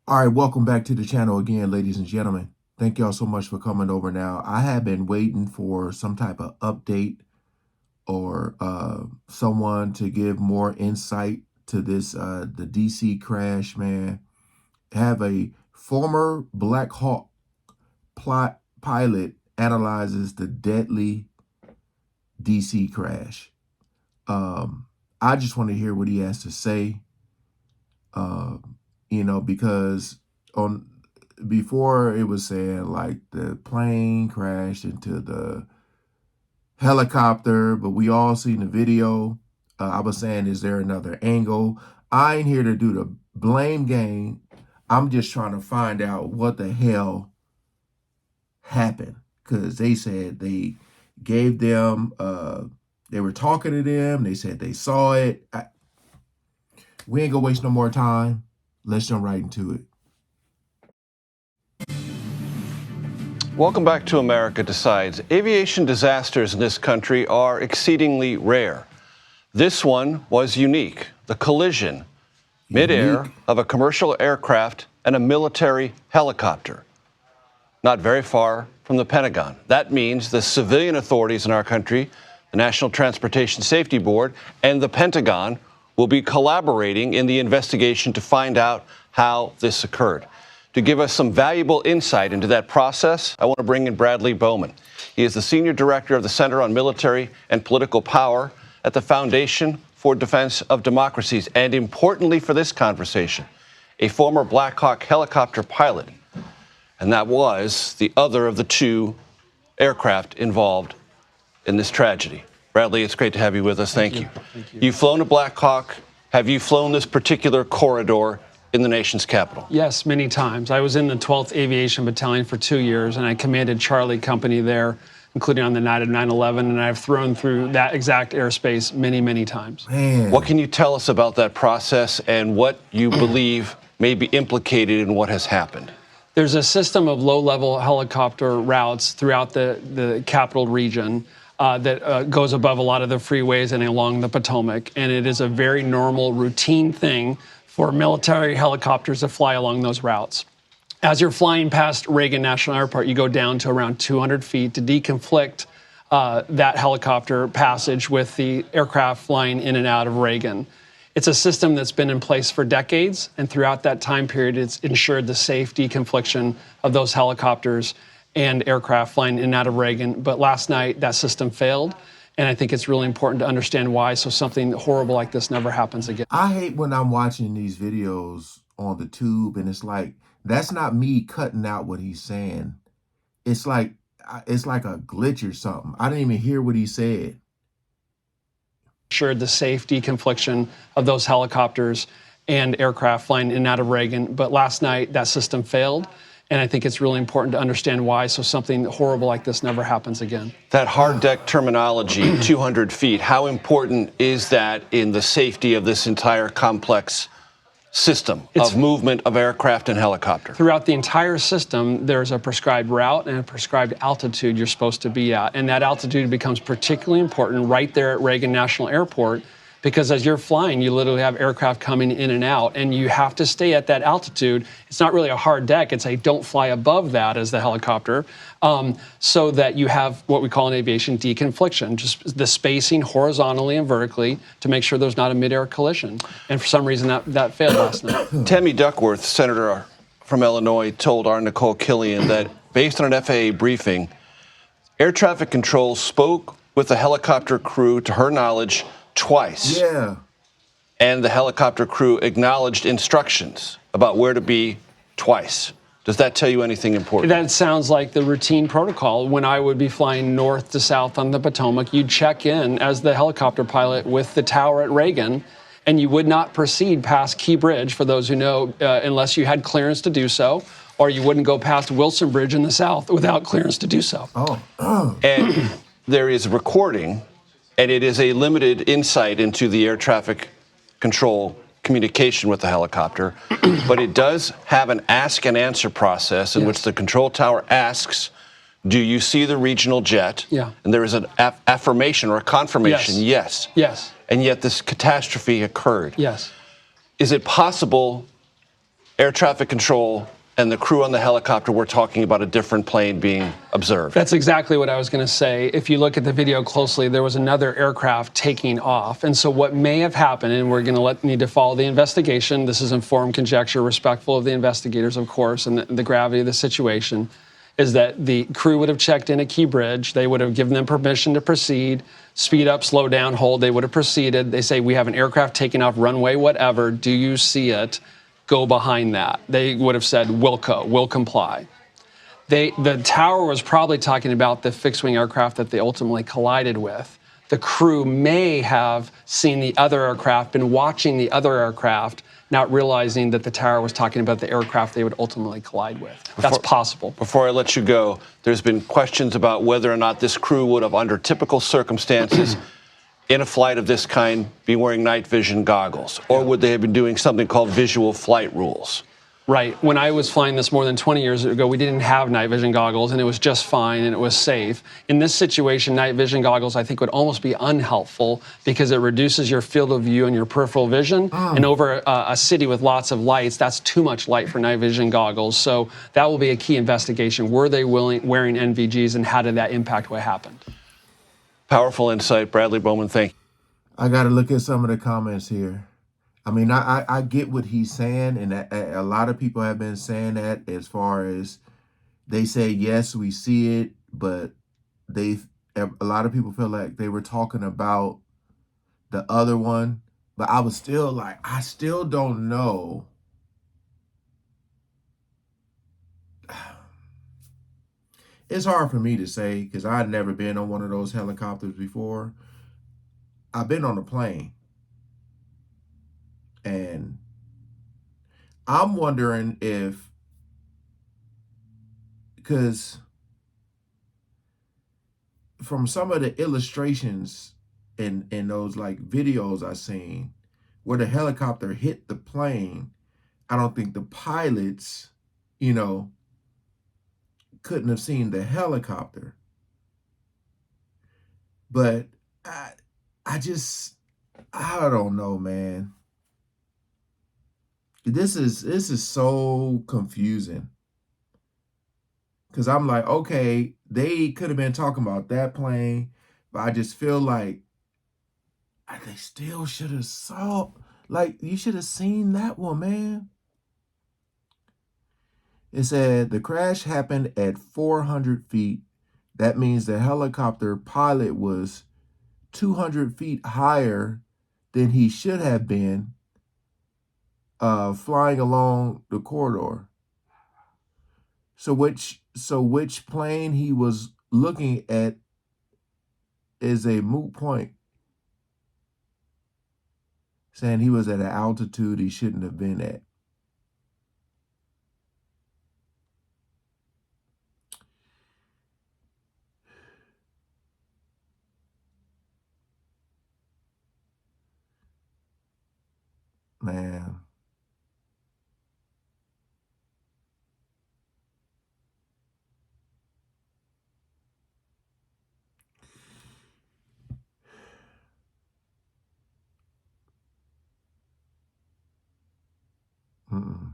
All right, welcome back to the channel again, ladies and gentlemen. Thank y'all so much for coming over now. I have been waiting for some type of update or someone to give more insight to this the DC crash, man. Have a former Black Hawk pilot analyzes the deadly DC crash. I just want to hear what he has to say. Uh, because on before it was saying like the plane crashed into the helicopter, but we all seen the video. I was saying, is there another angle? I ain't here to do the blame game. I'm just trying to find out what the hell happened, because they said they gave them, they were talking to them. They said they saw it. We ain't gonna waste no more time. Let's jump right into it. Welcome back to America Decides. Aviation disasters in this country are exceedingly rare. This one was unique. The collision midair of a commercial aircraft and a military helicopter, not very far from the Pentagon. That means the civilian authorities in our country, the National Transportation Safety Board, and the Pentagon will be collaborating in the investigation to find out how this occurred. To give us some valuable insight into that process, I want to bring in Bradley Bowman. He is the Senior Director of the Center on Military and Political Power at the Foundation for Defense of Democracies, and importantly for this conversation, a former Black Hawk helicopter pilot. And that was the other of the two aircraft involved in this tragedy. Bradley, it's great to have you with us. Thank you. Thank you. You've flown a Black Hawk. Have you flown this particular corridor in the nation's capital? Yes, many times. I was in the 12th Aviation Battalion for 2 years, and I commanded Charlie Company there, including on the night of 9/11, and I've thrown through that exact airspace many, many times. Man. What can you tell us about that process and what you believe may be implicated in what has happened? There's a system of low-level helicopter routes throughout the capital region that goes above a lot of the freeways and along the Potomac, and it is a very normal, routine thing for military helicopters to fly along those routes. As you're flying past Reagan National Airport, you go down to around 200 feet to deconflict that helicopter passage with the aircraft flying in and out of Reagan. It's a system that's been in place for decades, and throughout that time period, it's ensured the safe deconfliction of those helicopters and aircraft flying in and out of Reagan. But last night, that system failed, and I think it's really important to understand why, so something horrible like this never happens again. I hate when I'm watching these videos on the tube and it's like, that's not me cutting out what he's saying. It's like a glitch or something. I didn't even hear what he said. Ensured the safe deconfliction of those helicopters and aircraft flying in and out of Reagan. But last night, that system failed. And I think it's really important to understand why, so something horrible like this never happens again. That hard deck terminology, 200 feet, how important is that in the safety of this entire complex system of movement of aircraft and helicopter? Throughout the entire system, there's a prescribed route and a prescribed altitude you're supposed to be at. And that altitude becomes particularly important right there at Reagan National Airport, because as you're flying, you literally have aircraft coming in and out, and you have to stay at that altitude. It's not really a hard deck. It's a don't fly above that as the helicopter, so that you have what we call in aviation deconfliction, just the spacing horizontally and vertically to make sure there's not a midair collision. And for some reason, that failed last night. Tammy Duckworth, Senator from Illinois, told our Nicole Killian that based on an FAA briefing, air traffic control spoke with the helicopter crew, to her knowledge, twice. Yeah. And the helicopter crew acknowledged instructions about where to be twice. Does that tell you anything important? That sounds like the routine protocol. When I would be flying north to south on the Potomac, you'd check in as the helicopter pilot with the tower at Reagan, and you would not proceed past Key Bridge, for those who know, unless you had clearance to do so, or you wouldn't go past Wilson Bridge in the south without clearance to do so. And there is a recording, and it is a limited insight into the air traffic control communication with the helicopter, but it does have an ask and answer process in which the control tower asks, do you see the regional jet? Yeah. And there is an affirmation or a confirmation, yes. Yes. And yet this catastrophe occurred. Yes. Is it possible air traffic control and the crew on the helicopter were talking about a different plane being observed. That's exactly what I was going to say. If you look at the video closely, there was another aircraft taking off. And so what may have happened, and we're going to need to follow the investigation. This is informed conjecture, respectful of the investigators, of course, and the gravity of the situation, is that the crew would have checked in at Key Bridge. They would have given them permission to proceed, speed up, slow down, hold. They would have proceeded. They say, we have an aircraft taking off, runway, whatever. Do you see it? Go behind that. They would have said, we'll comply. The tower was probably talking about the fixed-wing aircraft that they ultimately collided with. The crew may have seen the other aircraft, been watching the other aircraft, not realizing that the tower was talking about the aircraft they would ultimately collide with. That's possible. Before I let you go, there's been questions about whether or not this crew would have, under typical circumstances, in a flight of this kind, be wearing night vision goggles, or would they have been doing something called visual flight rules? Right. When I was flying this more than 20 years ago, we didn't have night vision goggles, and it was just fine, and it was safe. In this situation, night vision goggles, I think, would almost be unhelpful because it reduces your field of view and your peripheral vision. And over a city with lots of lights, that's too much light for night vision goggles. So that will be a key investigation. Were they wearing NVGs, and how did that impact what happened? Powerful insight. Bradley Bowman, thank you. I got to look at some of the comments here. I mean, I get what he's saying, and a lot of people have been saying that, as far as they say, yes, we see it, but a lot of people feel like they were talking about the other one. But I was still like, I still don't know. It's hard for me to say because I'd never been on one of those helicopters before. I've been on a plane. And I'm wondering if, because from some of the illustrations in those like videos I seen where the helicopter hit the plane, I don't think the pilots, couldn't have seen the helicopter. But I don't know, man. This is so confusing. Because I'm like, okay, they could have been talking about that plane, but I just feel like they still should have saw, like, you should have seen that one, man. It said the crash happened at 400 feet. That means the helicopter pilot was 200 feet higher than he should have been flying along the corridor. So which plane he was looking at is a moot point. Saying he was at an altitude he shouldn't have been at. Man. Mm-mm.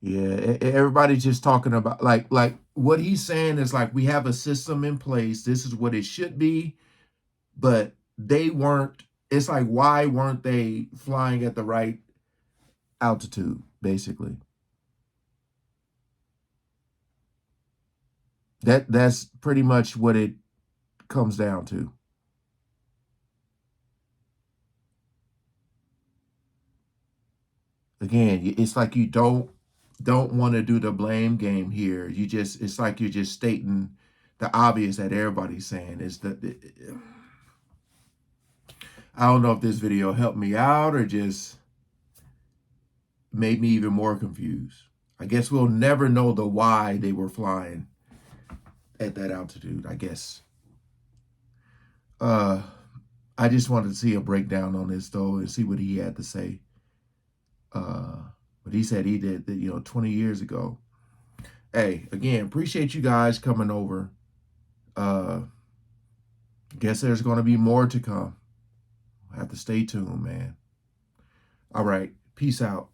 Yeah, everybody's just talking about like what he's saying is like, we have a system in place. This is what it should be, but they weren't. It's like, why weren't they flying at the right altitude, basically? That's pretty much what it comes down to. Again, it's like you don't want to do the blame game here. It's like you're just stating the obvious that everybody's saying is that. I don't know if this video helped me out or just made me even more confused. I guess we'll never know the why they were flying at that altitude, I guess. I just wanted to see a breakdown on this, though, and see what he had to say. But he said he did that, 20 years ago. Hey, again, appreciate you guys coming over. Guess there's going to be more to come. Have to stay tuned, man. All right. Peace out.